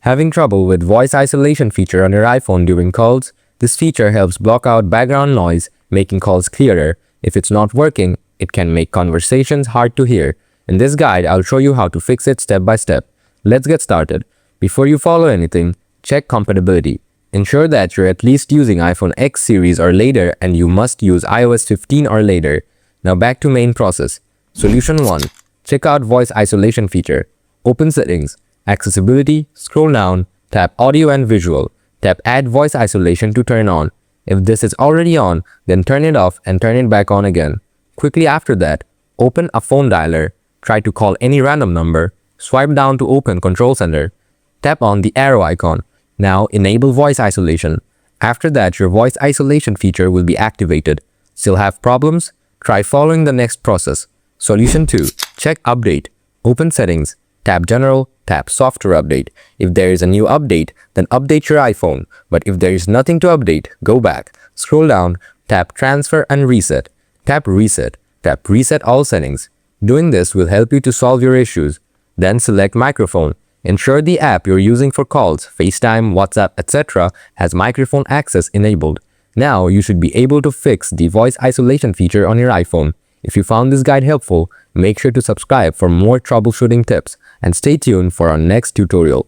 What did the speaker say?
Having trouble with voice isolation feature on your iPhone during calls? This feature helps block out background noise, making calls clearer. If it's not working, it can make conversations hard to hear. In this guide, I'll show you how to fix it step by step. Let's get started. Before you follow anything, check compatibility. Ensure that you're at least using iPhone X series or later, and you must use iOS 15 or later. Now back to main process. Solution 1. Check out voice isolation feature. Open settings, accessibility, scroll down, tap audio and visual. Tap add voice isolation to turn on. If this is already on, then turn it off and turn it back on again. Quickly after that, open a phone dialer. Try to call any random number. Swipe down to open Control Center. Tap on the arrow icon. Now enable voice isolation. After that, your voice isolation feature will be activated. Still have problems? Try following the next process. Solution 2. Check update. Open settings. Tap general. Tap software update. If there is a new update, then update your iPhone. But if there is nothing to update, go back. Scroll down. Tap transfer and reset. Tap reset. Tap reset all settings. Doing this will help you to solve your issues. Then select microphone. Ensure the app you're using for calls, FaceTime, WhatsApp, etc. has microphone access enabled. Now you should be able to fix the voice isolation feature on your iPhone. If you found this guide helpful, make sure to subscribe for more troubleshooting tips and stay tuned for our next tutorial.